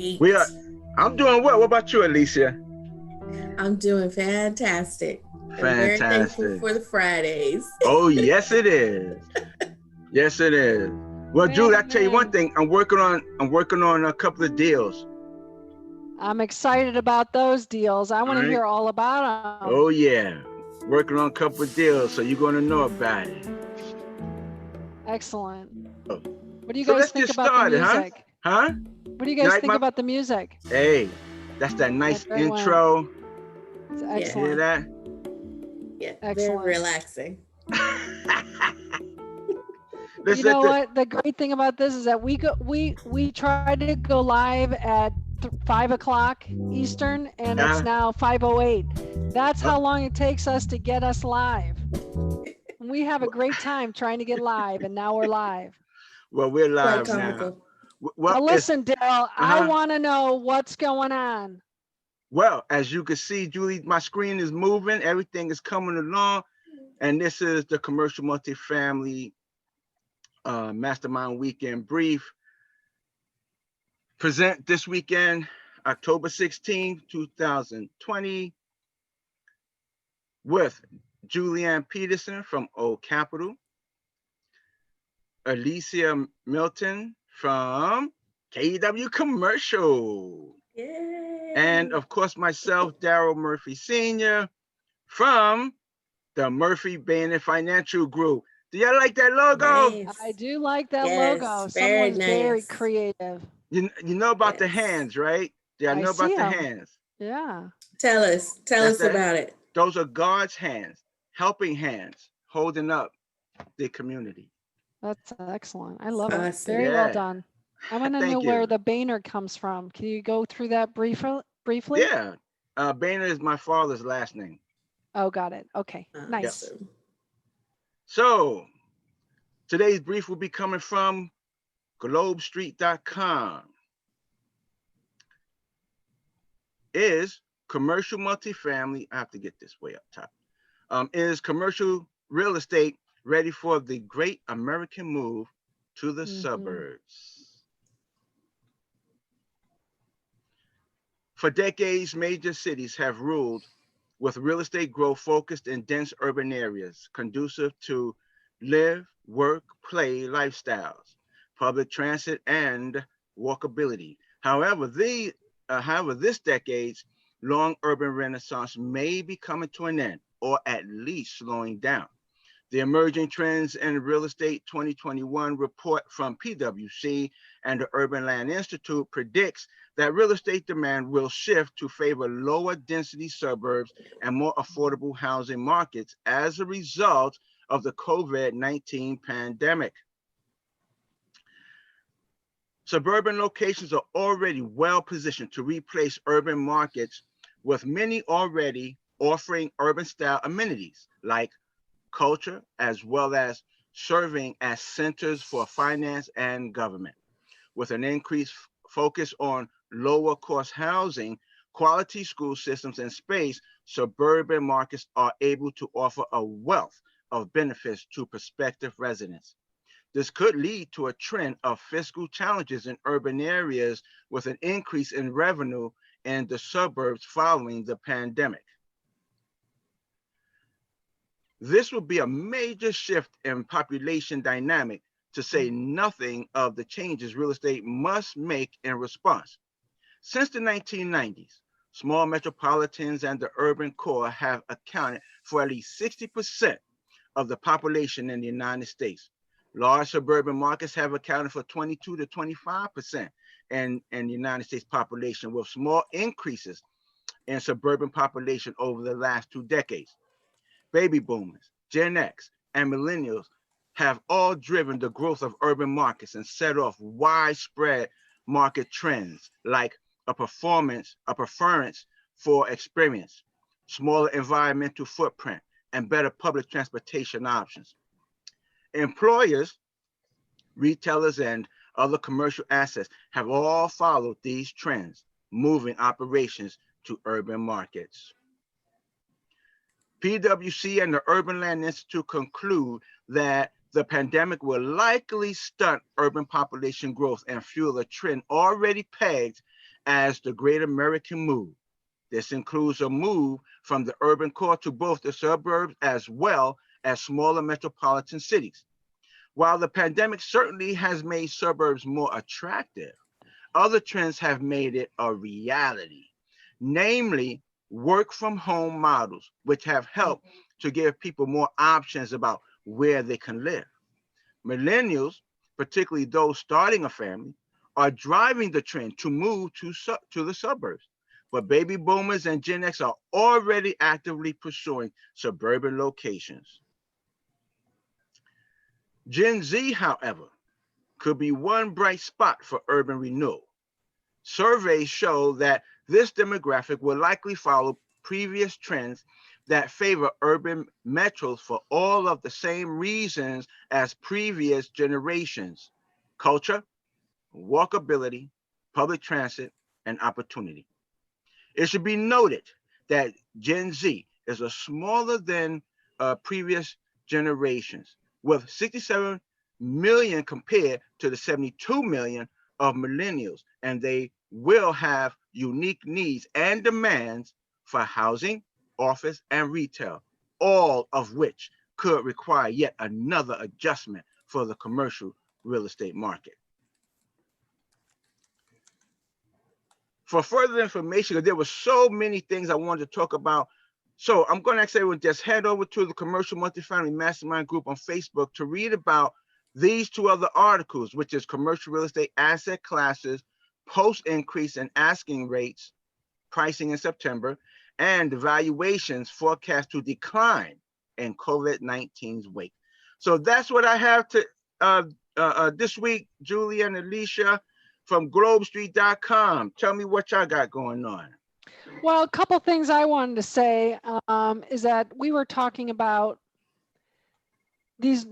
We are. Great. I'm doing well. What about you, Alicia? I'm doing fantastic. I'm very thankful Fantastic. for the Fridays. Oh, yes, it is. Yes, it is. Well, Julie, I tell you one Man, thing. I'm working on a couple of deals. I'm excited about those deals. I All want to right. hear all about them. Oh yeah. Working on a couple of deals, so you're gonna know about it. Excellent. Oh. What do you So guys let's think get about the started, huh? music? Huh? What do you You guys like think my? about the music? Hey, that's that That nice great one. intro. It's Yeah, You hear excellent. that? yeah, very Excellent. relaxing. Let's You let know the. what? The great thing about this is that we tried to go live at 5 o'clock Eastern, and it's Uh, now 5:08. That's uh, how long it takes us to get us live. And we have a great time trying to get live, and now we're live. well, we're Quite live now. comical. Well, But it's listen, Daryl, I uh-huh. want to know what's going on. Well, as you can see, Julie, my screen is moving. Everything is coming along, and this is the commercial multifamily mastermind weekend brief. Present this weekend, October 16th, 2020, with Julianne Peterson from Old Capital, Alicia Milton from KW Commercial, and Yay. of course myself, Daryl Murphy Sr. from the Murphy Bennett Financial Group. Do y'all like that logo? I Nice. do like that Yes, logo. very Someone's very nice. creative. You know about the Yes. hands, right? Do y'all I know see about the them. hands? Yeah, Tell That's us the about it. those are God's hands, helping hands, holding up the community. that's excellent. I love it. Very Awesome. well Yeah. done. I want to know Thank where you. the Boehner comes from. Can you go through that briefly? Yeah. Boehner is my father's last name. Oh, got it. Okay, Yep. nice. Awesome. So today's brief will be coming from globestreet.com. Is commercial multifamily, I have to get this way up top, is commercial real estate ready for the great American move to the Hmm. suburbs? For decades, major cities have ruled with real estate growth focused in dense urban areas, conducive to live, work, play lifestyles, public transit, and walkability. However, this decade's long urban renaissance may be coming to an end, or at least slowing down. The Emerging Trends in Real Estate 2021 report from PwC and the Urban Land Institute predicts that real estate demand will shift to favor lower density suburbs and more affordable housing markets as a result of the COVID-19 pandemic. Suburban locations are already well positioned to replace urban markets, with many already offering urban style amenities like culture, as well as serving as centers for finance and government. With an increased focus on lower cost housing, quality school systems, and space, suburban markets are able to offer a wealth of benefits to prospective residents. This could lead to a trend of fiscal challenges in urban areas, with an increase in revenue in the suburbs following the pandemic. This will be a major shift in population dynamic, to say nothing of the changes real estate must make in response. Since the 1990s, small metropolitans and the urban core have accounted for at least 60% of the population in the United States. Large suburban markets have accounted for 22 to 25% in the United States population, with small increases in suburban population over the last 2 decades. Baby boomers, Gen X, and millennials have all driven the growth of urban markets and set off widespread market trends like a preference for experience, smaller environmental footprint, and better public transportation options. Employers, retailers, and other commercial assets have all followed these trends, moving operations to urban markets. PwC and the Urban Land Institute conclude that the pandemic will likely stunt urban population growth and fuel a trend already pegged as the Great American Move. This includes a move from the urban core to both the suburbs as well as smaller metropolitan cities. While the pandemic certainly has made suburbs more attractive, other trends have made it a reality, namely work from home models, which have helped to give people more options about where they can live. Millennials, particularly those starting a family, are driving the trend to move to the suburbs. But baby boomers and Gen X are already actively pursuing suburban locations. Gen Z, however, could be one bright spot for urban renewal. Surveys show that this demographic will likely follow previous trends that favor urban metros for all of the same reasons as previous generations: culture, walkability, public transit, and opportunity. It should be noted that Gen Z is a smaller than previous generations, with 67 million compared to the 72 million of millennials, and they will have unique needs and demands for housing, office, and retail, all of which could require yet another adjustment for the commercial real estate market. For further information, there were so many things I wanted to talk about. So I'm going to ask everyone just head over to the Commercial Multifamily Mastermind group on Facebook to read about these two other articles, which is commercial real estate asset classes, post increase in asking rates, pricing in September, and valuations forecast to decline in COVID-19's wake. So that's what I have to this week, Julia and Alicia from globestreet.com. Tell me what y'all got going on. Well, a couple things I wanted to say is that we were talking about these,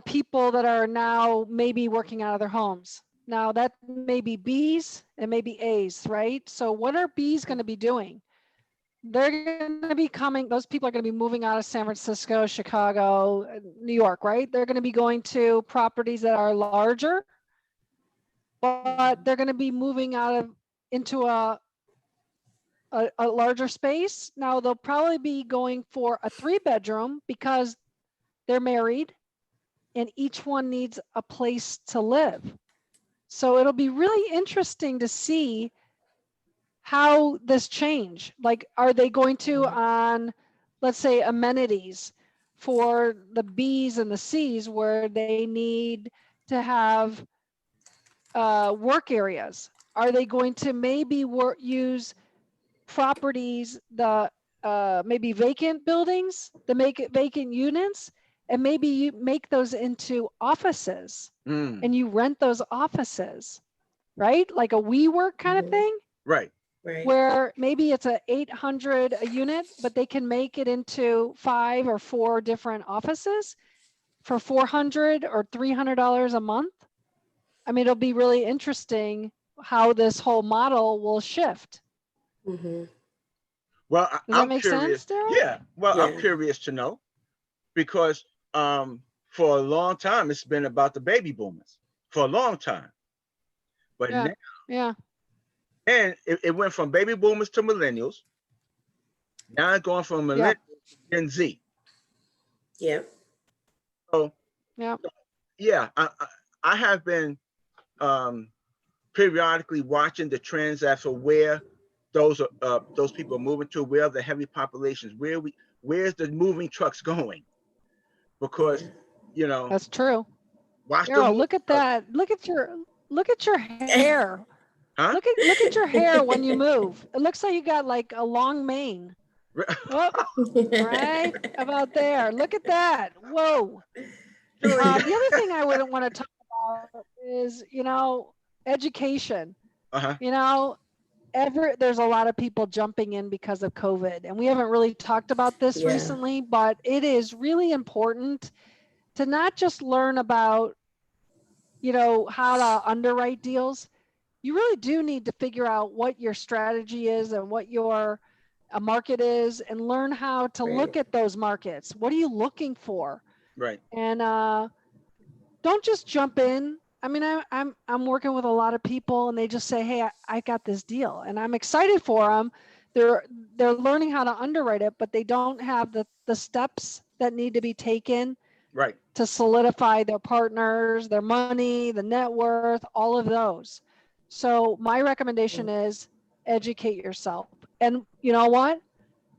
people that are now maybe working out of their homes. Now that may be B's and maybe A's, right? So what are B's going to be doing? They're going to be coming, those people are going to be moving out of San Francisco, Chicago, New York, right? They're going to be going to properties that are larger, but they're going to be moving into a larger space. Now they'll probably be going for a 3-bedroom because they're married and each one needs a place to live. So it'll be really interesting to see how this change, like, are they going to on, let's say, amenities for the B's and the C's where they need to have work areas? Are they going to maybe use properties, the maybe vacant buildings, vacant units, and maybe you make those into offices and you rent those offices, right? Like a WeWork kind of thing. Right. Where maybe it's a 800 a unit, but they can make it into 5 or 4 different offices for $400 or $300 a month. I mean, it'll be really interesting how this whole model will shift. Well, Does that make sense, Daryl? Yeah. Well, I'm curious to know because for a long time it's been about the baby boomers for a long time, but now, and it went from baby boomers to millennials. Now it's going from millennials to Gen Z. Yeah. So I have been periodically watching the trends as to where those people are moving to, where the heavy populations, where's the moving trucks going? Because that's true. Daryl, look at that. Look at your hair. Huh? Look at your hair when you move. It looks like you got like a long mane. Right about there. Look at that. Whoa. The other thing I wouldn't want to talk about is, education. There's a lot of people jumping in because of COVID, and we haven't really talked about this recently, but it is really important to not just learn about, how to underwrite deals. You really do need to figure out what your strategy is and what your market is, and learn how to look at those markets. What are you looking for? Right. And don't just jump in I mean, I'm working with a lot of people, and they just say, "Hey, I got this deal," and I'm excited for them. They're learning how to underwrite it, but they don't have the steps that need to be taken Right. to solidify their partners, their money, the net worth, all of those. So my recommendation is educate yourself. And you know what?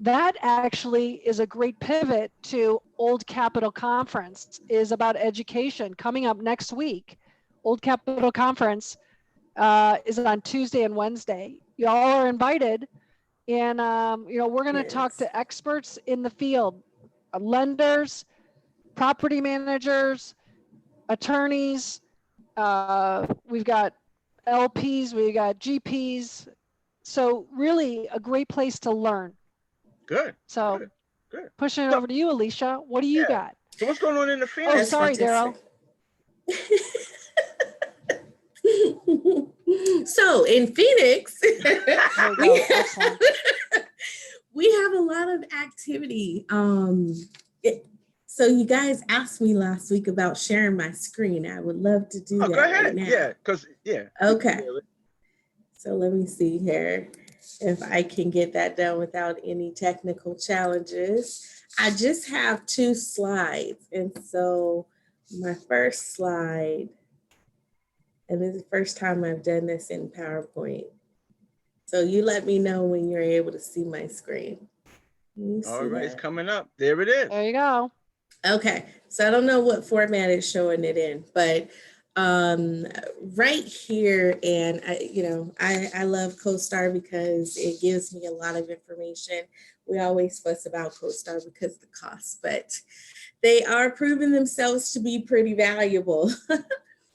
That actually is a great pivot to Old Capital Conference, is about education coming up next week. Old Capital Conference is on Tuesday and Wednesday. You all are invited, and we're going to talk Yes. to experts in the field, lenders, property managers, attorneys. We've got LPs, we've got GPs. So really a great place to learn. Good. So Good. Good. pushing it So, over to you, Alicia. What do you yeah. got? So what's going on in the Oh, Phoenix? sorry, Daryl. So in Phoenix, There we go. Excellent. we have a lot of activity. So you guys asked me last week about sharing my screen. I would love to do that Go ahead. right now. Yeah, because Okay. So let me see here if I can get that done without any technical challenges. I just have 2 slides. And so my first slide, and this is the first time I've done this in PowerPoint. So you let me know when you're able to see my screen. All right, it's coming up. There it is. There you go. Okay, so I don't know what format it's showing it in, but right here, and I love CoStar because it gives me a lot of information. We always fuss about CoStar because of the cost, but they are proving themselves to be pretty valuable.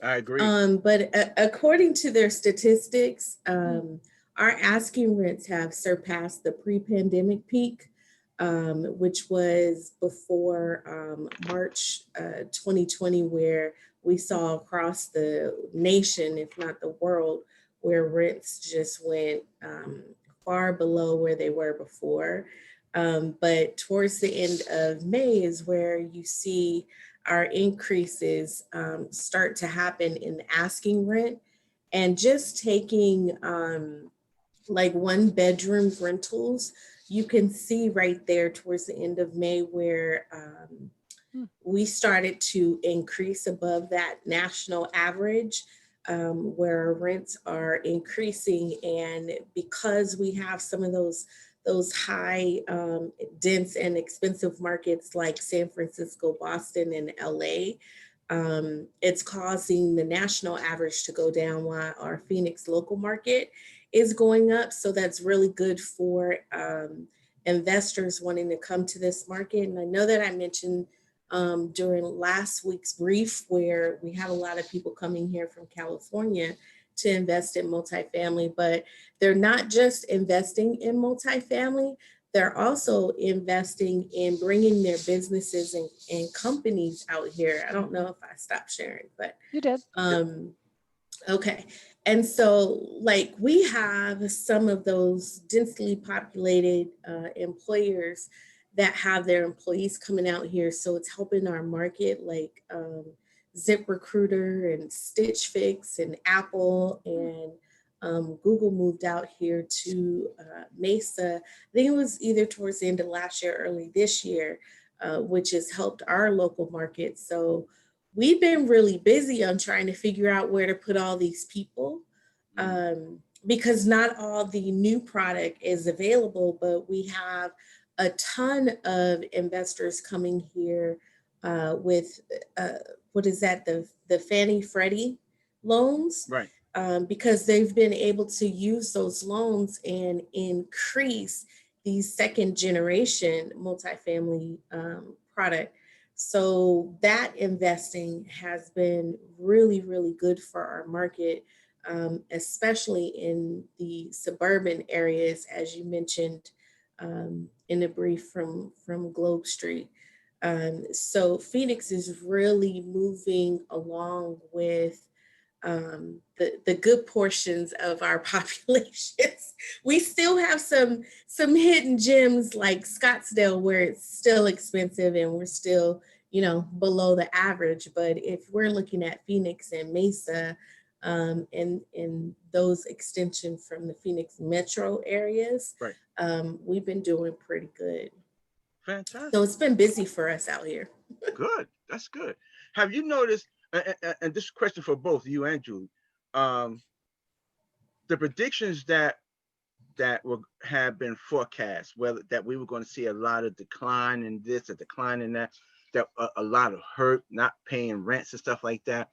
I agree. But according to their statistics, our asking rents have surpassed the pre-pandemic peak, which was before March 2020, where we saw across the nation, if not the world, where rents just went far below where they were before. But towards the end of May is where you see our increases start to happen in the asking rent, and just taking like 1-bedroom rentals, you can see right there towards the end of May where we started to increase above that national average, where our rents are increasing. And because we have some of those high dense and expensive markets like San Francisco, Boston, and LA, it's causing the national average to go down while our Phoenix local market is going up. So that's really good for investors wanting to come to this market. And I know that I mentioned during last week's brief where we have a lot of people coming here from California to invest in multifamily, but they're not just investing in multifamily, they're also investing in bringing their businesses and companies out here. I don't know if I stopped sharing, but you did. Okay. And so like we have some of those densely populated employers that have their employees coming out here. So it's helping our market, like ZipRecruiter and Stitch Fix and Apple and Google moved out here to Mesa. I think it was either towards the end of last year, early this year, which has helped our local market. So we've been really busy on trying to figure out where to put all these people, because not all the new product is available, but we have a ton of investors coming here with what is that, the Fannie Freddie loans, Right. because they've been able to use those loans and increase the second generation multifamily product. So that investing has been really, really good for our market, especially in the suburban areas, as you mentioned in a brief from Globe Street. So Phoenix is really moving along with the good portions of our populations. We still have some hidden gems like Scottsdale where it's still expensive and we're still, below the average. But if we're looking at Phoenix and Mesa, and those extensions from the Phoenix metro areas, Right. we've been doing pretty good. Fantastic. So it's been busy for us out here. Good. That's good. Have you noticed, and this question for both you and Julie, the predictions that have been forecast, whether that we were going to see a lot of decline in this, a decline in that, a lot of hurt, not paying rents and stuff like that.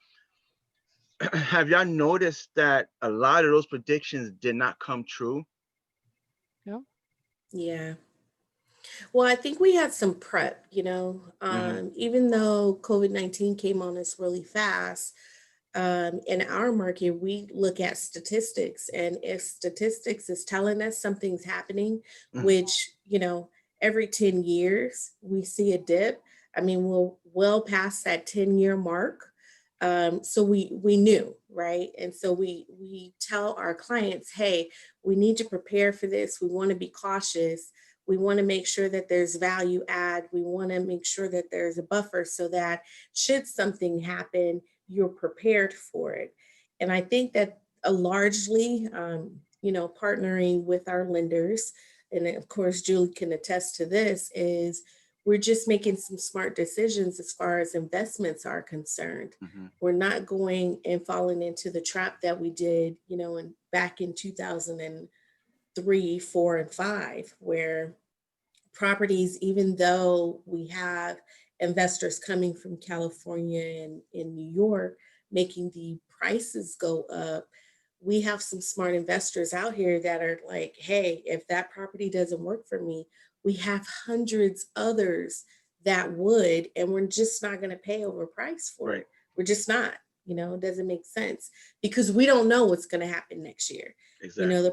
Have y'all noticed that a lot of those predictions did not come true? Yeah. Well, I think we had some prep, even though COVID-19 came on us really fast. In our market, we look at statistics, and if statistics is telling us something's happening, which, every 10 years we see a dip. I mean, we're well past that 10-year mark. So we knew, right? And so we tell our clients, hey, we need to prepare for this. We want to be cautious. We want to make sure that there's value add. We want to make sure that there's a buffer so that should something happen, you're prepared for it. And I think that largely, partnering with our lenders, and of course, Julie can attest to this, is we're just making some smart decisions as far as investments are concerned. We're not going and falling into the trap that we did, back in 2003, 4, and 5, where properties, even though we have investors coming from California and in New York, making the prices go up, we have some smart investors out here that are like, hey, if that property doesn't work for me, we have hundreds others that would, and we're just not going to pay overpriced for it. We're just not, it doesn't make sense because we don't know what's going to happen next year. Exactly. The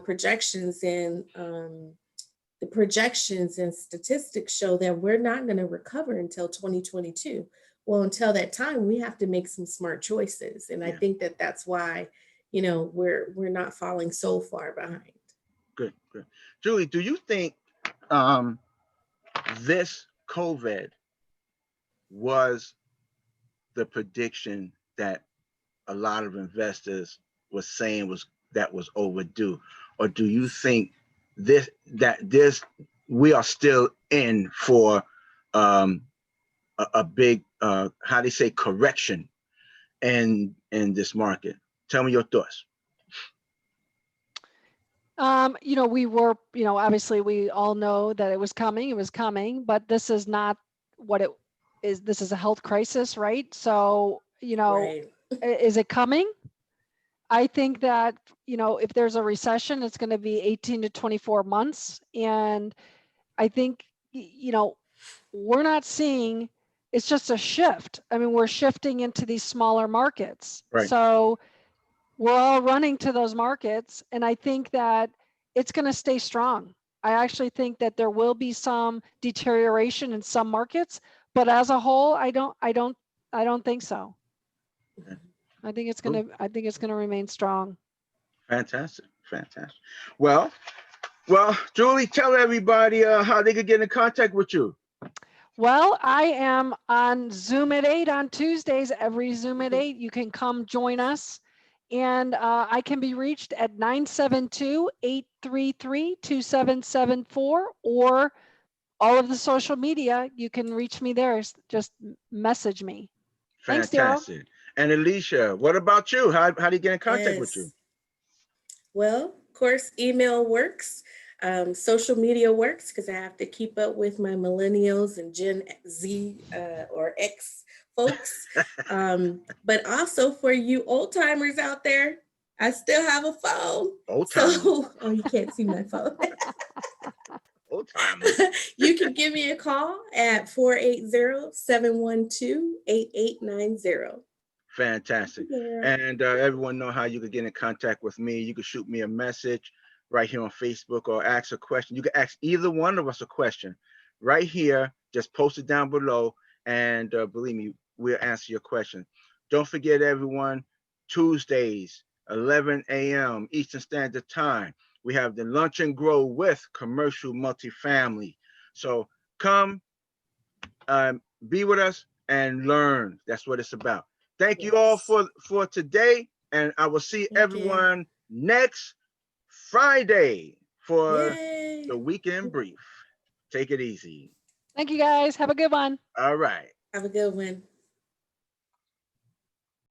projections and statistics show that we're not going to recover until 2022. Well, until that time, we have to make some smart choices. And I think that that's why, we're not falling so far behind. Good. Julie, do you think this COVID was the prediction that a lot of investors was saying was overdue? Or do you think we are still in for a big how they say correction in this market? Tell me your thoughts. We were, obviously we all know that it was coming, but this is not what it is. This is a health crisis, right? So, Right. Is it coming? I think that, if there's a recession, it's going to be 18 to 24 months. And I think, we're not seeing, it's just a shift. I mean, we're shifting into these smaller markets. Right. So we're all running to those markets. And I think that it's going to stay strong. I actually think that there will be some deterioration in some markets, but as a whole, I don't think so. Okay. I think it's going to remain strong. Fantastic. Well, Julie, tell everybody how they could get in contact with you. Well, I am on Zoom at 8 on Tuesdays, every Zoom at 8. You can come join us. And I can be reached at 972-833-2774, or all of the social media. You can reach me there. Just message me. Fantastic. Thanks, Daryl. And Alicia, what about you? How do you get in contact with you? Well, of course, email works. Social media works because I have to keep up with my millennials and Gen Z or X folks. But also for you old timers out there, I still have a phone. You can't see my phone. Old timers. You can give me a call at 480-712-8890. Fantastic. Yeah. And everyone know how you could get in contact with me. You can shoot me a message right here on Facebook or ask a question. You can ask either one of us a question right here. Just post it down below, and believe me, we'll answer your question. Don't forget, everyone, Tuesdays, 11 a.m. Eastern Standard Time, we have the Lunch and Grow with Commercial Multifamily. So come be with us and learn. That's what it's about. Thank you all for today, and I will see everyone next Friday for the weekend brief. Take it easy. Thank you guys. Have a good one. All right. Have a good one.